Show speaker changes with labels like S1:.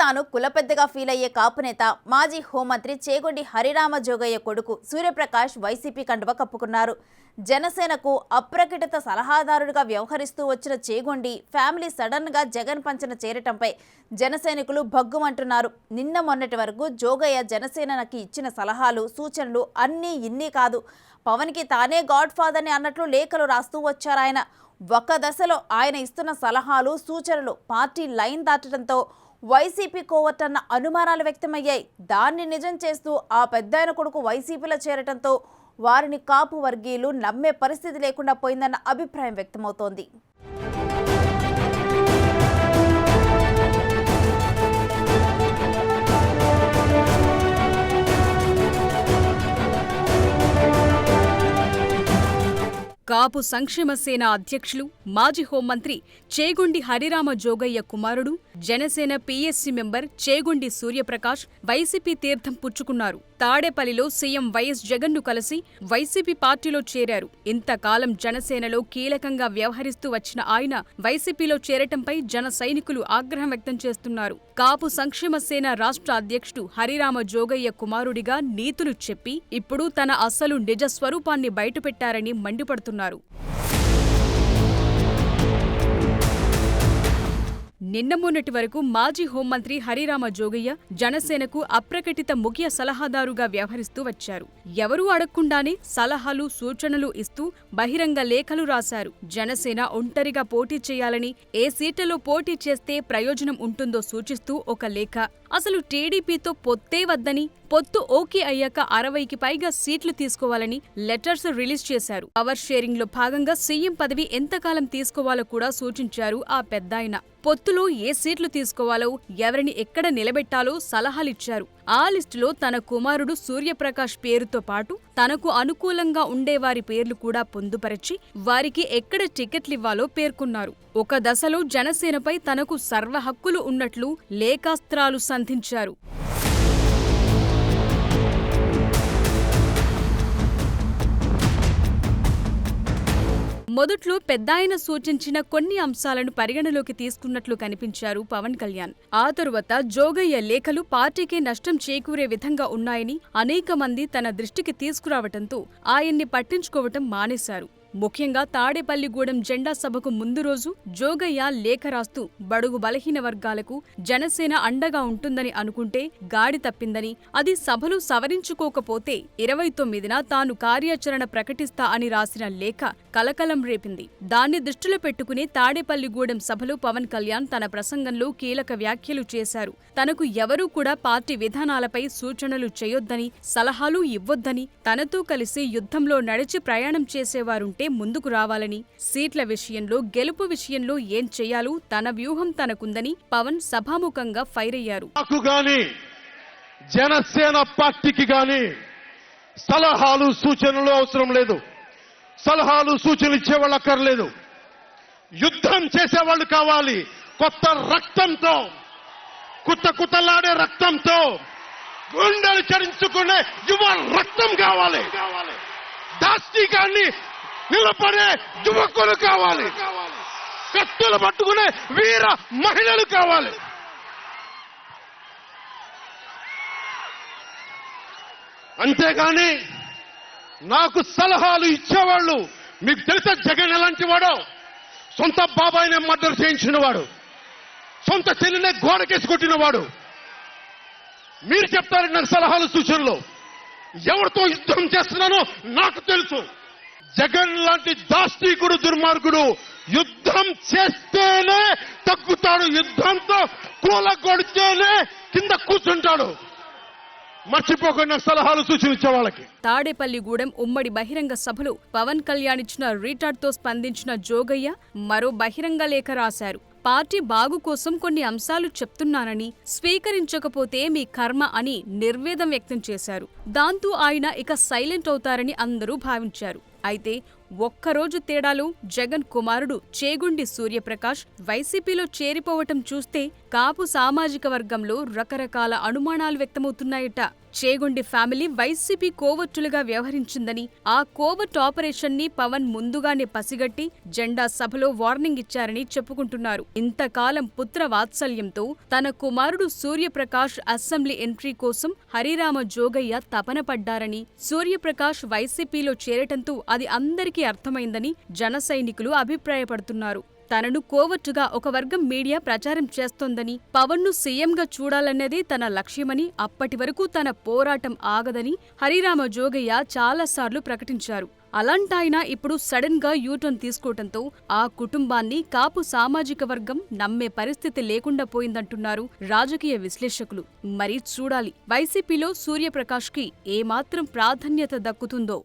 S1: తాను కులపెద్దగా ఫీల్ అయ్యే కాపునేత మాజీ హోంమంత్రి చేగొండి హరిరామ జోగయ్య కొడుకు సూర్యప్రకాష్ వైసీపీ కండువ కప్పుకున్నారు. జనసేనకు అప్రకటిత సలహాదారుడిగా వ్యవహరిస్తూ వచ్చిన చేగొండి ఫ్యామిలీ సడన్ గా జగన్ పంచన చేరటంపై జనసైనికులు భగ్గుమంటున్నారు. నిన్న మొన్నటి వరకు జోగయ్య జనసేనకి ఇచ్చిన సలహాలు సూచనలు అన్నీ ఇన్ని కాదు, పవన్కి తానే గాడ్ ఫాదర్ని అన్నట్లు లేఖలు రాస్తూ వచ్చారాయన. ఒక దశలో ఆయన ఇస్తున్న సలహాలు సూచనలు పార్టీ లైన్ దాటడంతో వైసీపీ కోవటన్న అనుమానాలు వ్యక్తమయ్యాయి. దాన్ని నిజం చేస్తూ ఆ పెద్దాయన కొడుకు వైసీపీలో చేరటంతో వారిని కాపు వర్గీయులు నమ్మే పరిస్థితి లేకుండా పోయిందన్న అభిప్రాయం వ్యక్తమవుతోంది.
S2: కాపు సంక్షేమ సేన అధ్యక్షులు మాజీ హోంమంత్రి చేగొండి హరిరామ జోగయ్య కుమారుడు Janasena PSC member Chegondi Suryaprakash YCP తీర్థం పుచ్చుకున్నారు. తాడేపల్లిలో సీఎం వైఎస్ జగన్ను కలిసి వైసీపీ పార్టీలో చేరారు. ఇంతకాలం జనసేనలో కీలకంగా వ్యవహరిస్తూ వచ్చిన ఆయన వైసీపీలో చేరటంపై జన సైనికులు ఆగ్రహం వ్యక్తం చేస్తున్నారు. కాపు సంక్షేమ సేన రాష్ట్ర అధ్యక్షుడు హరిరామ జోగయ్య కుమారుడిగా నీతులు చెప్పి ఇప్పుడు తన అసలు నిజ స్వరూపాన్ని బయటపెట్టారని మండిపడుతున్నారు. నిన్న మొన్నటి వరకు మాజీ హోంమంత్రి హరిరామ జోగయ్య జనసేనకు అప్రకటిత ముఖ్య సలహాదారుగా వ్యవహరిస్తూ వచ్చారు. ఎవరూ అడగకుండానే సలహాలు సూచనలు ఇస్తూ బహిరంగ లేఖలు రాశారు. జనసేన ఒంటరిగా పోటీ చేయాలని, ఏ సీట్లలో పోటీ చేస్తే ప్రయోజనం ఉంటుందో సూచిస్తూ ఒక లేఖ, అసలు టీడీపీతో పొత్తే వద్దని, పొత్తు ఓకే అయ్యాక 60కి పైగా సీట్లు తీసుకోవాలని లెటర్స్ రిలీజ్ చేశారు. పవర్ షేరింగ్ లో భాగంగా సీఎం పదవి ఎంతకాలం తీసుకోవాలో కూడా సూచించారు ఆ పెద్దాయన. పొత్తులో ఏ సీట్లు తీసుకోవాలో, ఎవరిని ఎక్కడ నిలబెట్టాలో సలహాలిచ్చారు. ఆ లిస్టులో తన కుమారుడు సూర్యప్రకాష్ పేరుతో పాటు తనకు అనుకూలంగా ఉండేవారి పేర్లు కూడా పొందుపరచి వారికి ఎక్కడ టికెట్లివ్వాలో పేర్కొన్నారు. ఒక దశలో జనసేనపై తనకు సర్వ హక్కులు ఉన్నట్లు లేఖాస్త్రాలు సంధించారు. మొదట్లో పెద్దాయన సూచించిన కొన్ని అంశాలను పరిగణలోకి తీసుకున్నట్లు కనిపించారు పవన్ కళ్యాణ్. ఆ తరువాత జోగయ్య లేఖలు పార్టీకి నష్టం చేకూరే విధంగా ఉన్నాయని అనేక మంది తన దృష్టికి తీసుకురావటంతో ఆయన్ని పట్టించుకోవటం మానేశారు. ముఖ్యంగా తాడేపల్లిగూడెం జెండా సభకు ముందు రోజు జోగయ్య లేఖ రాస్తూ బడుగు బలహీన వర్గాలకు జనసేన అండగా ఉంటుందని అనుకుంటే గాడి తప్పిందని, అది సభలు సవరించుకోకపోతే 29న తాను కార్యాచరణ ప్రకటిస్తా అని రాసిన లేఖ కలకలం రేపింది. దాన్ని దృష్టిలో పెట్టుకుని తాడేపల్లిగూడెం సభలో పవన్ కళ్యాణ్ తన ప్రసంగంలో కీలక వ్యాఖ్యలు చేశారు. తనకు ఎవరూ కూడా పార్టీ విధానాలపై సూచనలు చేయొద్దని, సలహాలు ఇవ్వొద్దని, తనతో కలిసి యుద్ధంలో నడిచి ప్రయాణం చేసేవారుంటే ముందుకు రావాలని, సీట్ల విషయంలో గెలుపు విషయంలో ఏం చేయాలో తన వ్యూహం తనకుందని పవన్ సభాముఖంగా ఫైర్ అయ్యారు.
S3: జనసేన పార్టీకి గాని సలహాలు సూచనలు అవసరం లేదు. సలహాలు సూచనలు ఇచ్చేవాళ్ళు అక్కర్లేదు. యుద్ధం చేసేవాళ్ళు కావాలి. కొత్త రక్తంతో, కుత్తలాడే రక్తంతో, గుండెలు చరించుకునే యువ రక్తం కావాలి. దాష్టికాన్ని నిలబడే యువకులు కావాలి. కత్తులు పట్టుకునే వీర మహిళలు కావాలి. అంతేగాని నాకు సలహాలు ఇచ్చేవాళ్ళు, మీకు తెలుసా జగన్ ఎలాంటి వాడో? సొంత బాబాయినే మర్డర్ చేయించిన వాడు, సొంత చెల్లినే గోడకేసి కొట్టినవాడు. మీరు చెప్తారు నాకు సలహాలు సూచనలు. ఎవరితో యుద్ధం చేస్తున్నానో నాకు తెలుసు. జగన్ లాంటి దాష్టీకుడు, దుర్మార్గుడు యుద్ధం చేస్తేనే తగ్గుతాడు. యుద్ధంతో కూలగొడితేనే కింద కూర్చుంటాడు. మర్చిపోకుండా సలహాలు సూచనిచ్చే వాళ్ళకి.
S2: తాడేపల్లిగూడెం ఉమ్మడి బహిరంగ సభలో పవన్ కళ్యాణ్ ఇచ్చిన రీటార్ట్తో స్పందించిన జోగయ్య మరో బహిరంగ లేఖ రాశారు. పార్టీ బాగు కోసం కొన్ని అంశాలు చెప్తున్నానని, స్వీకరించకపోతే మీ కర్మ అని నిర్వేదం వ్యక్తం చేశారు. దాంతో ఆయన ఇక సైలెంట్ అవుతారని అందరూ భావించారు. అయితే ఒక్కరోజు తేడాలో జగన్ కుమారుడు చేగొండి సూర్యప్రకాష్ వైసీపీలో చేరిపోవటం చూస్తే కాపు సామాజిక వర్గంలో రకరకాల అనుమానాలు వ్యక్తమవుతున్నాయట. చేగొండి ఫ్యామిలీ వైసీపీ కోవర్టులుగా వ్యవహరించిందని, ఆ కోవర్ట్ ఆపరేషన్ ని పవన్ ముందుగానే పసిగట్టి జెండా సభలో వార్నింగ్ ఇచ్చారని చెప్పుకుంటున్నారు. ఇంతకాలం పుత్ర వాత్సల్యంతో తన కుమారుడు సూర్యప్రకాష్ అసెంబ్లీ ఎంట్రీ కోసం హరిరామ జోగయ్య తపన పడ్డారని, సూర్యప్రకాష్ వైసీపీలో చేరటంతో అది అందరికీ అర్థమైందని జన సైనికులు అభిప్రాయపడుతున్నారు. తనను కోవర్టుగా ఒక వర్గం మీడియా ప్రచారం చేస్తోందని, పవన్ను సీఎంగా చూడాలన్నదే తన లక్ష్యమని, అప్పటి వరకు తన పోరాటం ఆగదని హరిరామ జోగయ్య చాలాసార్లు ప్రకటించారు. అలాంటాయన ఇప్పుడు సడన్ గా యూటర్న్ తీసుకోవటంతో ఆ కుటుంబాన్ని కాపు సామాజిక వర్గం నమ్మే పరిస్థితి లేకుండా పోయిందంటున్నారు రాజకీయ విశ్లేషకులు. మరి చూడాలి వైసీపీలో సూర్యప్రకాష్ కి ఏమాత్రం ప్రాధాన్యత దక్కుతుందో.